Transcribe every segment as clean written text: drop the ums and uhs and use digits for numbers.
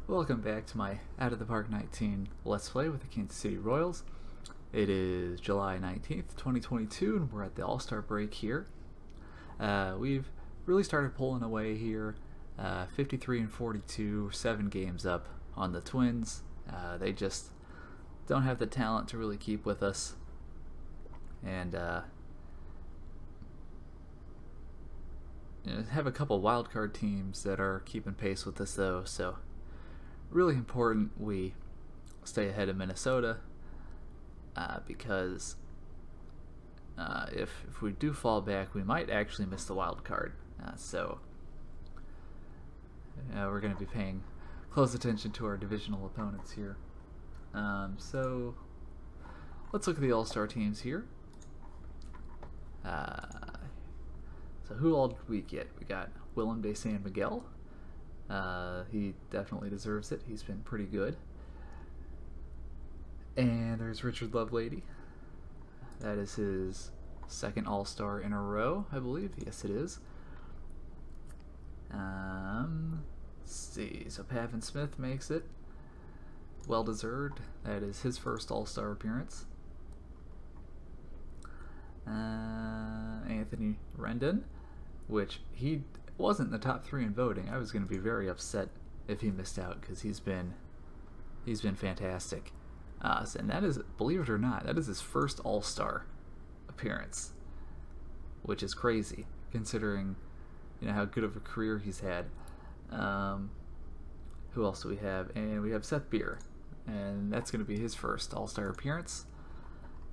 Welcome back to my Out of the Park 19 Let's Play with the Kansas City Royals. It is July 19th, 2022, and we're at the All-Star break here. We've really started pulling away here. 53 and 42, 7 games up on the Twins. They just don't have the talent to really keep with us. And have a couple wildcard teams that are keeping pace with us though, so really important we stay ahead of Minnesota because if we do fall back, we might actually miss the wild card. So we're going to be paying close attention to our divisional opponents here. So let's look at the All-Star teams here. So who all did we get? We got Willem de San Miguel. He definitely deserves it. He's been pretty good. And there's Richard Lovelady. That is his second All-Star in a row, I believe. Yes, it is. Let's see. So Pavin Smith makes it. Well deserved. That is his first All-Star appearance. Anthony Rendon, which he wasn't in the top 3 in voting. I was going to be very upset if he missed out because he's been fantastic. And that is, believe it or not, that is his first All-Star appearance, which is crazy considering how good of a career he's had. Who else do we have? And we have Seth Beer, and that's going to be his first All-Star appearance.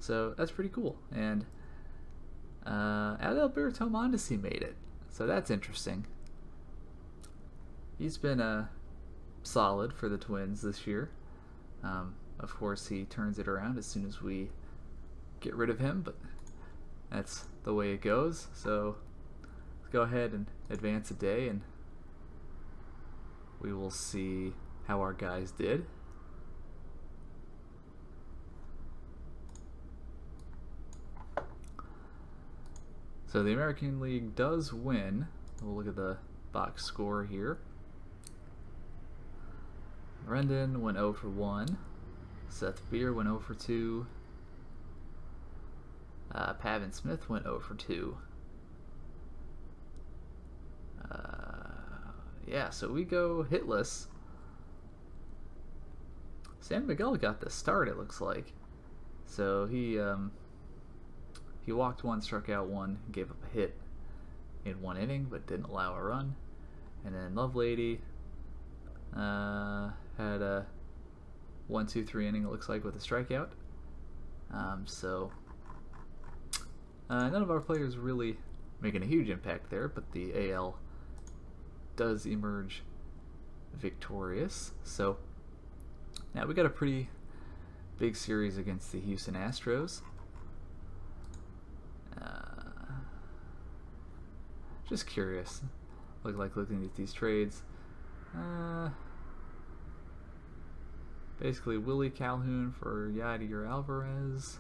So that's pretty cool. And Adalberto Mondesi made it. So that's interesting. He's been solid for the Twins this year. Of course, he turns it around as soon as we get rid of him, but that's the way it goes. So let's go ahead and advance a day, and we will see how our guys did. So the American League does win. We'll look at the box score here. Rendon went 0 for 1. Seth Beer went 0 for 2. Pavin Smith went 0 for 2. Yeah, so we go hitless. San Miguel got the start, it looks like. So he walked 1, struck out 1, gave up a hit in 1 inning, but didn't allow a run. And then Lovelady had a 1-2-3 inning, it looks like, with a strikeout. None of our players really making a huge impact there, but the AL does emerge victorious. So now we got a pretty big series against the Houston Astros. Just curious. Looking at these trades. Basically, Willie Calhoun for Yadier Alvarez.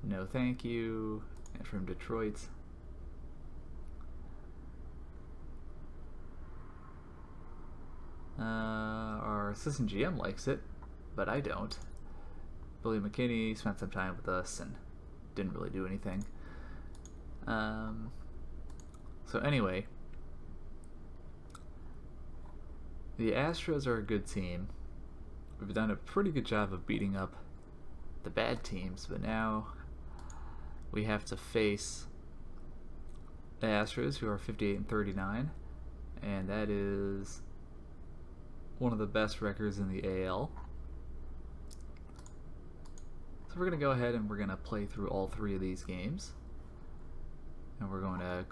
No thank you. And from Detroit. Our assistant GM likes it, but I don't. Billy McKinney spent some time with us and didn't really do anything. So anyway, the Astros are a good team. We've done a pretty good job of beating up the bad teams, but now we have to face the Astros, who are 58 and 39, and that is one of the best records in the AL. So we're going to go ahead and we're going to play through all 3 of these games. And we're going to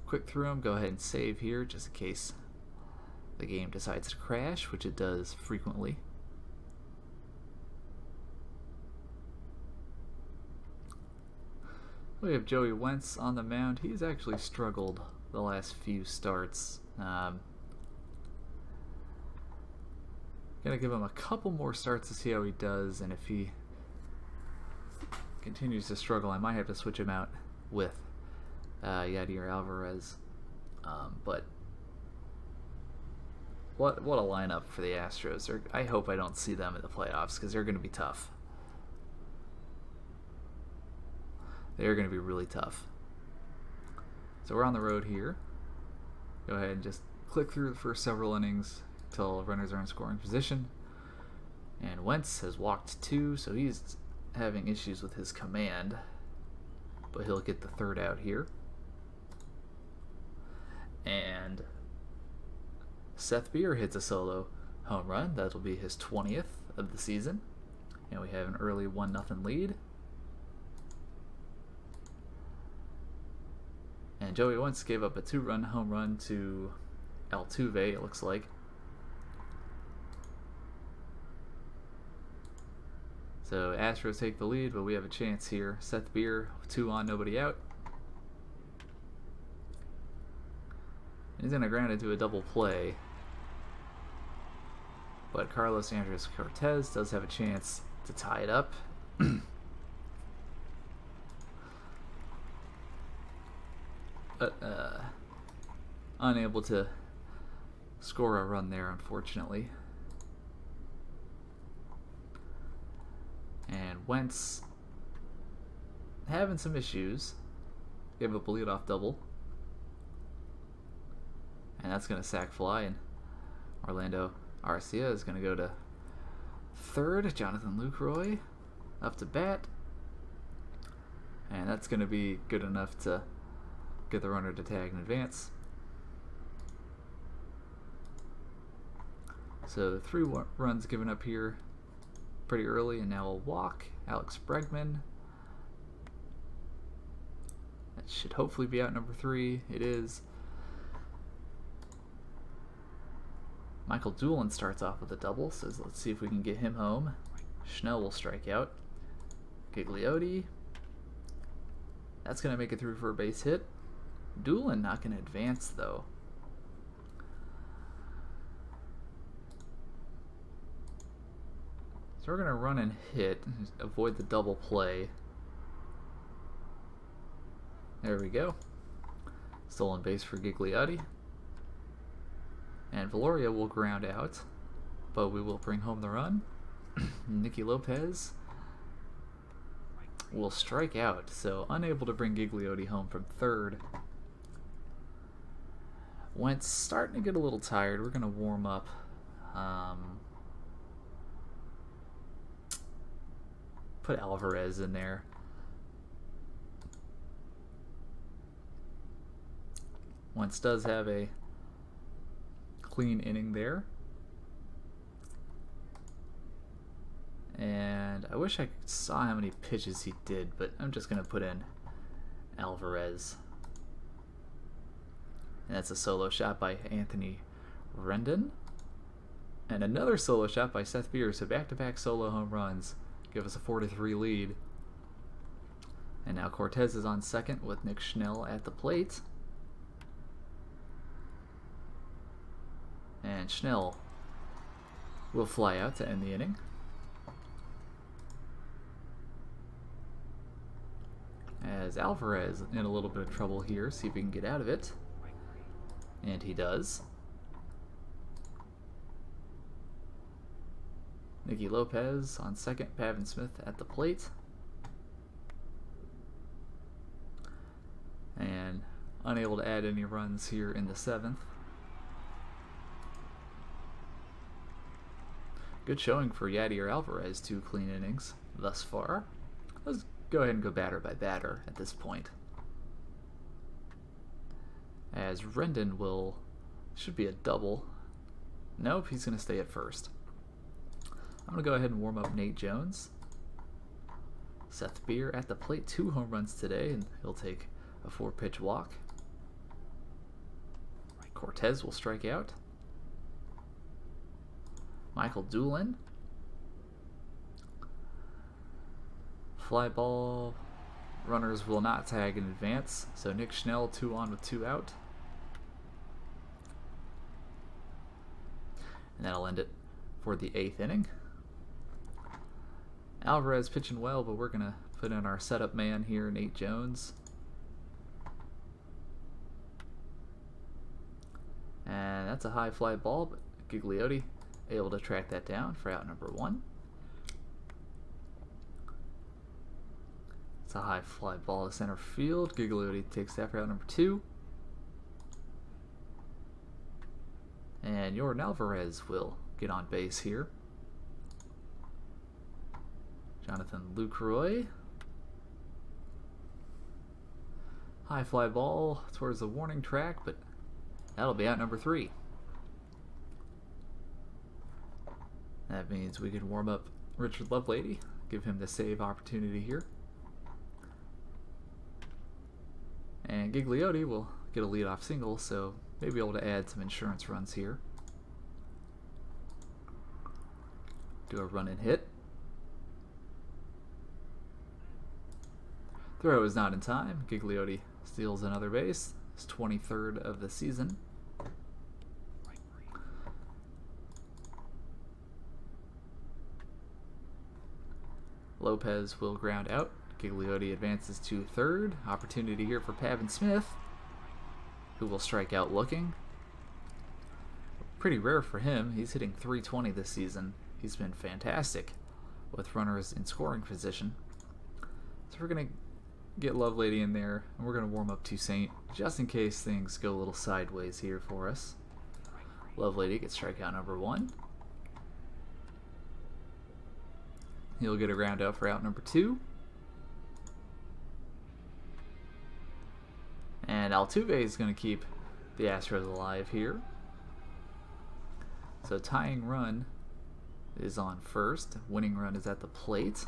quick through them, go ahead and save here just in case the game decides to crash, which it does frequently. We have Joey Wentz on the mound. He's actually struggled the last few starts. Gonna give him a couple more starts to see how he does, and if he continues to struggle, I might have to switch him out with Yadier Alvarez. But what a lineup for the Astros. I hope I don't see them in the playoffs because they're going to be tough. They're going to be really tough. So we're on the road here. Go ahead and just click through the first several innings until runners are in scoring position. And Wentz has walked 2, so he's having issues with his command. But he'll get the third out here. And Seth Beer hits a solo home run. That'll be his 20th of the season. And we have an early 1-0 lead. And Joey Wentz gave up a 2-run home run to Altuve, it looks like. So Astros take the lead, but we have a chance here. Seth Beer, 2 on, nobody out. He's going to ground into a double play. But Carlos Andres Cortez does have a chance to tie it up. But unable to score a run there, unfortunately. And Wentz having some issues. Gave up a leadoff double. And that's going to sack fly, and Orlando Arcia is going to go to third. Jonathan Lucroy up to bat. And that's going to be good enough to get the runner to tag in advance. So 3 runs given up here pretty early, and now a walk. Alex Bregman. That should hopefully be out number 3. It is. Michael Doolin starts off with a double, so let's see if we can get him home. Schnell will strike out. Gigliotti. That's going to make it through for a base hit. Doolin not going to advance, though. So we're going to run and hit, avoid the double play. There we go. Stolen base for Gigliotti. And Valoria will ground out, but we will bring home the run. Nicky Lopez will strike out, so unable to bring Gigliotti home from third. Wentz starting to get a little tired. We're going to warm up. Put Alvarez in there. Wentz does have a clean inning there. And I wish I saw how many pitches he did, but I'm just going to put in Alvarez. And that's a solo shot by Anthony Rendon. And another solo shot by Seth Beer. So back-to-back solo home runs give us a 4-3 lead. And now Cortez is on second with Nick Schnell at the plate. And Schnell will fly out to end the inning. As Alvarez in a little bit of trouble here, see if he can get out of it. And he does. Nicky Lopez on second, Pavin Smith at the plate. And unable to add any runs here in the 7th. Good showing for Yadier Alvarez, 2 clean innings thus far. Let's go ahead and go batter by batter at this point. As Rendon should be a double. Nope, he's going to stay at first. I'm going to go ahead and warm up Nate Jones. Seth Beer at the plate, 2 home runs today, and he'll take a 4-pitch walk. Cortez will strike out. Michael Doolin. Fly ball. Runners will not tag in advance. So Nick Schnell, 2 on with 2 out. And that'll end it for the 8th inning. Alvarez pitching well, but we're going to put in our setup man here, Nate Jones. And that's a high fly ball, but Gigliotti able to track that down for out number 1. It's a high fly ball to center field. Gigliotti takes that for out number 2. And Jordan Alvarez will get on base here. Jonathan Lucroy. High fly ball towards the warning track, but that'll be out number 3. That means we can warm up Richard Lovelady, give him the save opportunity here. And Gigliotti will get a leadoff single, so maybe able to add some insurance runs here. Do a run and hit. Throw is not in time. Gigliotti steals another base. His 23rd of the season. Lopez will ground out. Gigliotti advances to third. Opportunity here for Pavin Smith, who will strike out looking. Pretty rare for him. He's hitting .320 this season. He's been fantastic with runners in scoring position. So we're going to get Lovelady in there, and we're going to warm up Toussaint just in case things go a little sideways here for us. Lovelady gets strikeout number 1. He'll get a ground out for out number 2. And Altuve is going to keep the Astros alive here. So tying run is on first. Winning run is at the plate.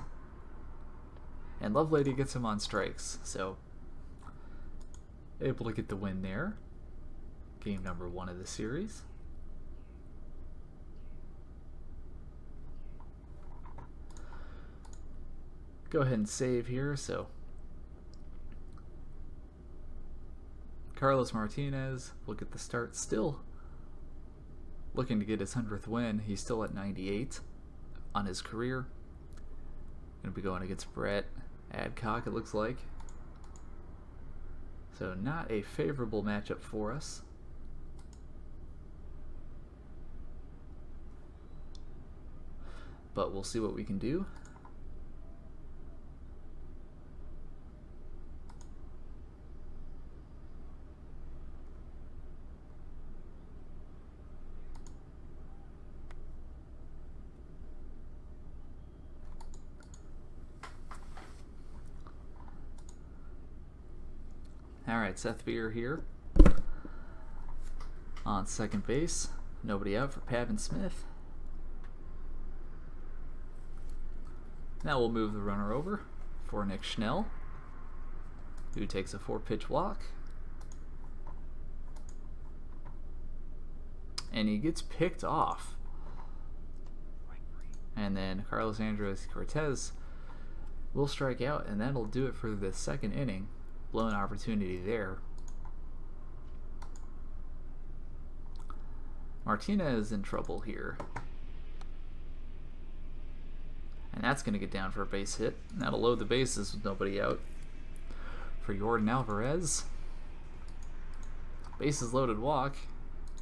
And Lovelady gets him on strikes. So able to get the win there. Game number 1 of the series. Go ahead and save here. So Carlos Martinez will get the start, still looking to get his 100th win. He's still at 98 on his career. Going to be going against Brett Adcock, it looks like. So not a favorable matchup for us. But we'll see what we can do. Alright, Seth Beer here on second base. Nobody out for Pavin Smith. Now we'll move the runner over for Nick Schnell, who takes a 4-pitch walk. And he gets picked off. And then Carlos Andres Cortez will strike out, and that'll do it for the second inning. Blown opportunity there. Martinez is in trouble here. And that's going to get down for a base hit. And that'll load the bases with nobody out for Jordan Alvarez. Bases loaded walk.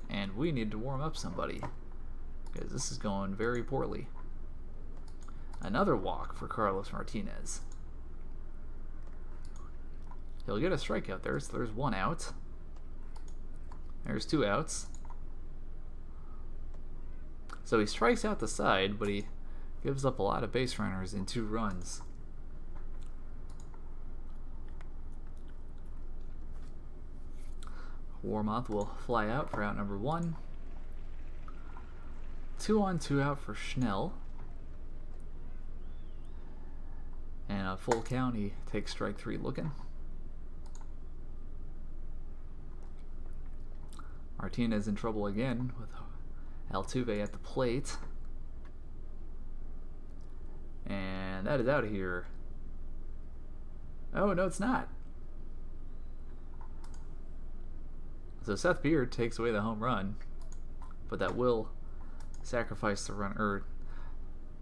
And we need to warm up somebody, because this is going very poorly. Another walk for Carlos Martinez. He'll get a strikeout there, so there's 1 out. There's 2 outs. So he strikes out the side, but he gives up a lot of base runners in 2 runs. Warmoth will fly out for out number 1. 2 on, 2 out for Schnell. And a full count, he takes strike 3 looking. Martinez in trouble again with Altuve at the plate. And that is out of here. Oh, no, it's not. So Seth Beard takes away the home run, but that will sacrifice the run, or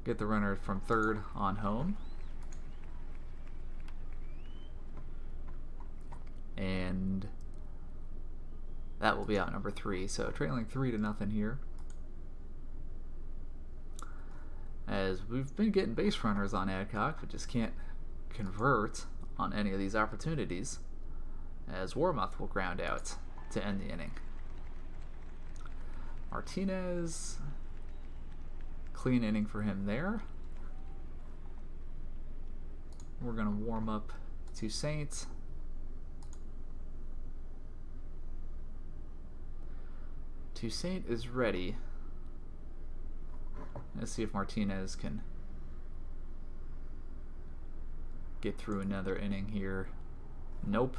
get the runner from third on home. And that will be out number 3. So trailing 3-0 here. as we've been getting base runners on Adcock, but just can't convert on any of these opportunities, as Warmoth will ground out to end the inning. Martinez, clean inning for him there. We're going to warm up Toussaint. Toussaint is ready. Let's see if Martinez can get through another inning here. Nope.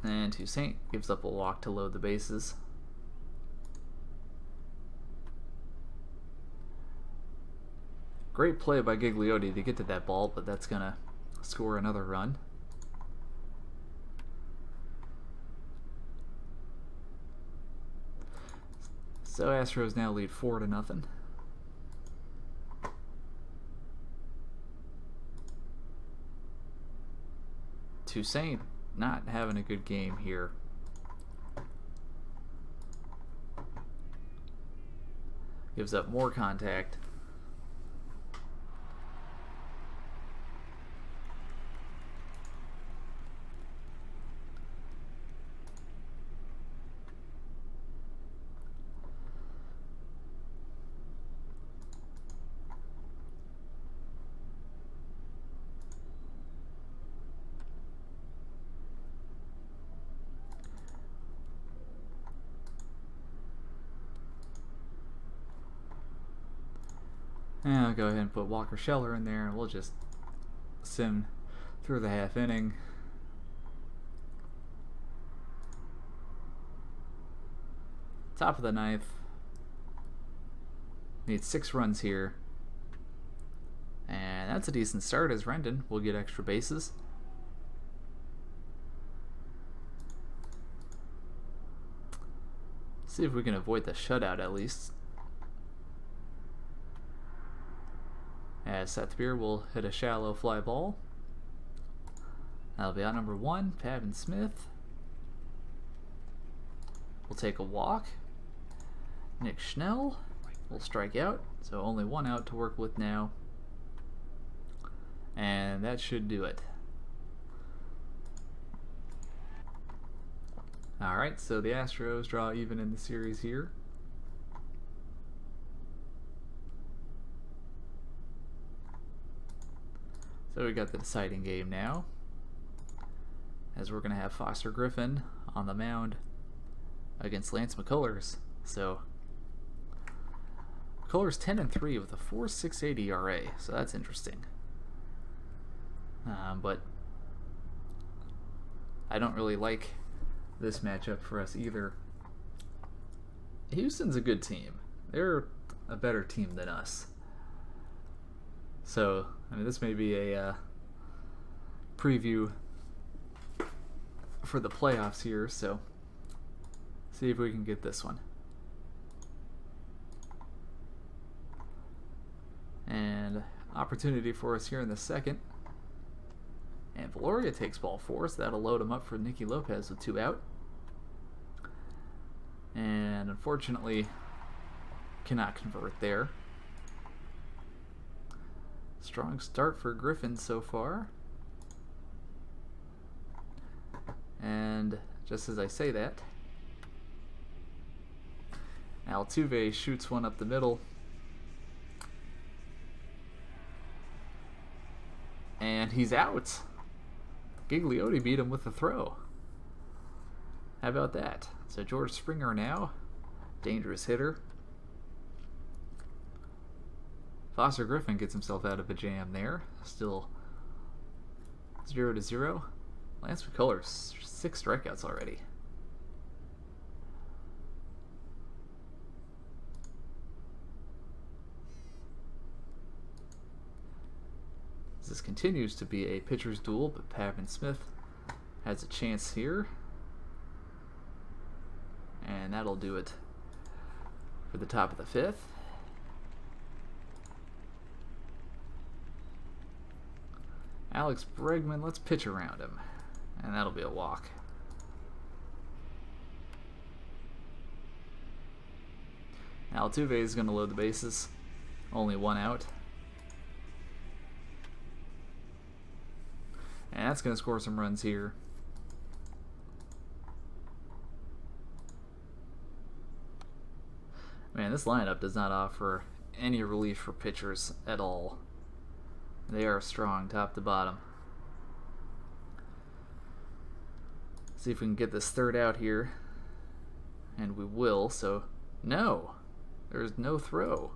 And Toussaint gives up a walk to load the bases. Great play by Gigliotti to get to that ball, but that's going to score another run. So Astros now lead 4-0. Toussaint not having a good game here. Gives up more contact. And I'll go ahead and put Walker Scheller in there, and we'll just sim through the half inning. Top of the ninth. Need 6 runs here. And that's a decent start, as Rendon will get extra bases. See if we can avoid the shutout at least. As Seth Beer will hit a shallow fly ball. That'll be out number 1. Pavin Smith will take a walk. Nick Schnell will strike out. So only 1 out to work with now. And that should do it. Alright, so the Astros draw even in the series here. So we got the deciding game now, as we're going to have Foster Griffin on the mound against Lance McCullers. So McCullers 10-3 with a 4.68 ERA, so that's interesting. But I don't really like this matchup for us either. Houston's a good team. They're a better team than us. So, I mean, this may be a preview for the playoffs here, so see if we can get this one. And opportunity for us here in the second. And Valoria takes ball 4, so that'll load him up for Nicky Lopez with 2 out. And unfortunately, cannot convert there. Strong start for Griffin so far. And just as I say that, Altuve shoots one up the middle. And he's out. Gigliotti beat him with the throw. How about that? So George Springer now, dangerous hitter. Foster Griffin gets himself out of a jam there. Still 0-0. Lance McCullers, 6 strikeouts already. This continues to be a pitcher's duel, but Pavin Smith has a chance here. And that'll do it for the top of the 5th. Alex Bregman, let's pitch around him. And that'll be a walk. Altuve is going to load the bases. Only one out. And that's going to score some runs here. Man, this lineup does not offer any relief for pitchers at all. They are strong top to bottom. See if we can get this third out here. And we will, so no. There's no throw.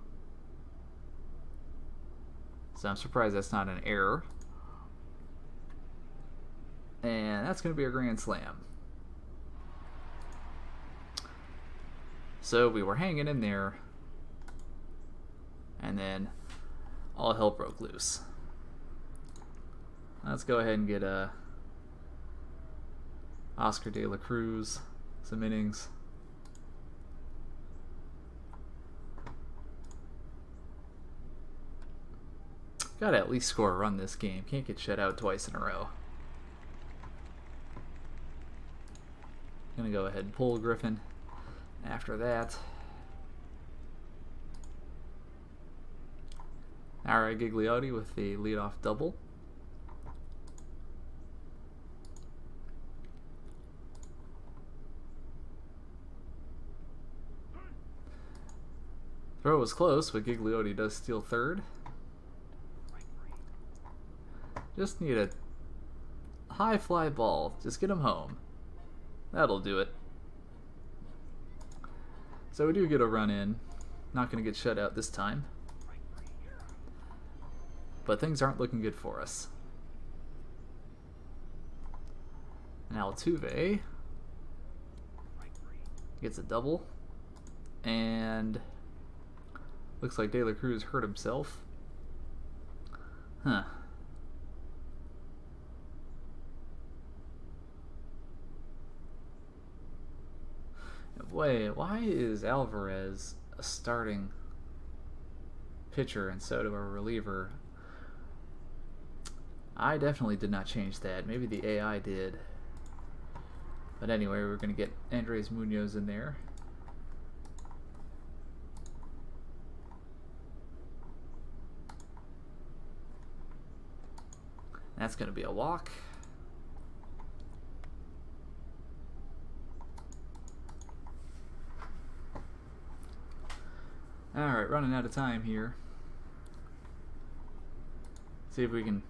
So I'm surprised that's not an error. And that's going to be a grand slam. So we were hanging in there. And then all hell broke loose. Let's go ahead and get Oscar De La Cruz some innings. Gotta at least score a run this game. Can't get shut out twice in a row. Gonna go ahead and pull Griffin after that. Alright, Gigliotti with the leadoff double. Throw was close, but Gigliotti does steal third. Just need a high fly ball. Just get him home. That'll do it. So we do get a run in. Not going to get shut out this time. But things aren't looking good for us. And Altuve gets a double. And looks like De La Cruz hurt himself. Huh. Wait, why is Alvarez a starting pitcher and Soto a reliever? I definitely did not change that. Maybe the AI did. But anyway, we're going to get Andres Munoz in there. That's going to be a walk. Alright, running out of time here. See if we can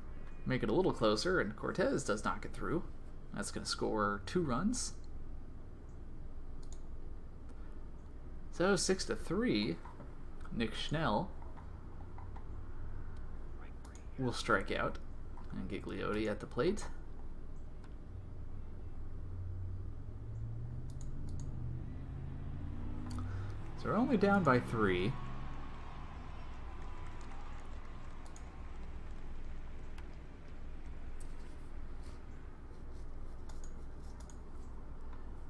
make it a little closer, and Cortez does not get through. That's going to score 2 runs. So 6-3. Nick Schnell will strike out, and Gigliotti at the plate. So we're only down by 3.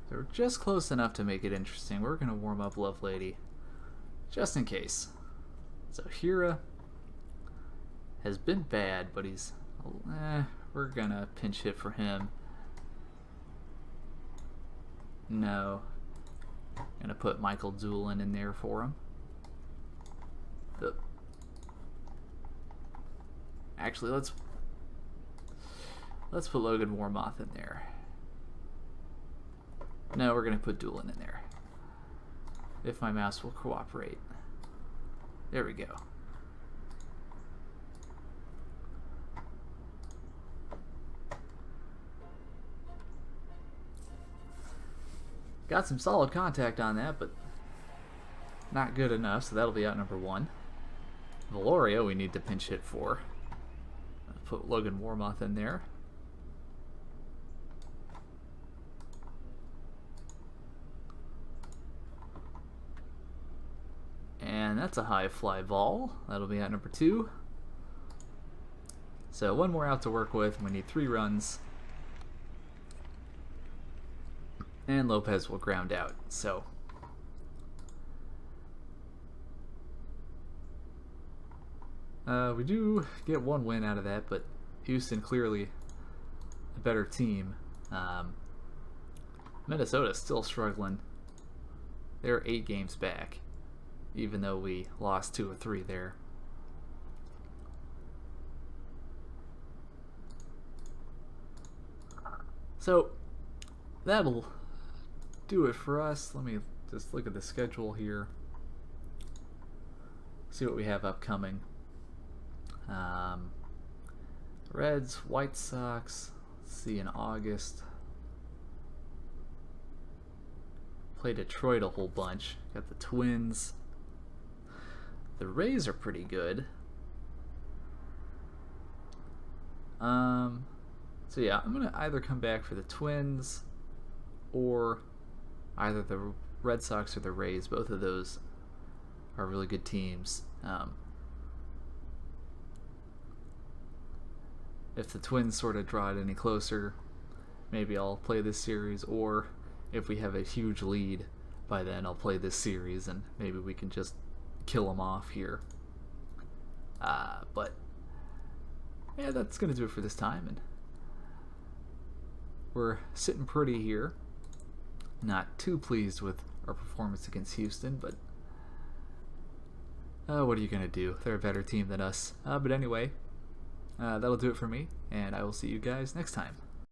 So we're just close enough to make it interesting. We're going to warm up Lovelady, just in case. So Hira has been bad, but he's... we're going to pinch hit for him. No. Gonna put Michael Doolin in there for him. Actually, let's put Logan Warmoth in there. No, we're gonna put Doolin in there. If my mouse will cooperate. There we go. Got some solid contact on that, but not good enough, so that'll be out number 1. Valoria we need to pinch hit for. Put Logan Warmoth in there. And that's a high fly ball. That'll be out number 2. So 1 more out to work with. We need 3 runs. And Lopez will ground out. So we do get 1 win out of that, but Houston clearly a better team. Minnesota's still struggling. They're 8 games back, even though we lost 2 or 3 there. So that'll do it for us. Let me just look at the schedule here. See what we have upcoming. Reds, White Sox. Let's see, in August. Play Detroit a whole bunch. Got the Twins. The Rays are pretty good. So yeah, I'm gonna either come back for the Twins or either the Red Sox or the Rays. Both of those are really good teams. If the Twins sort of draw it any closer, maybe I'll play this series, or if we have a huge lead by then, I'll play this series and maybe we can just kill them off here. But yeah, that's gonna do it for this time, and we're sitting pretty here. Not too pleased with our performance against Houston, but what are you gonna do? They're a better team than us. But anyway, that'll do it for me, and I will see you guys next time.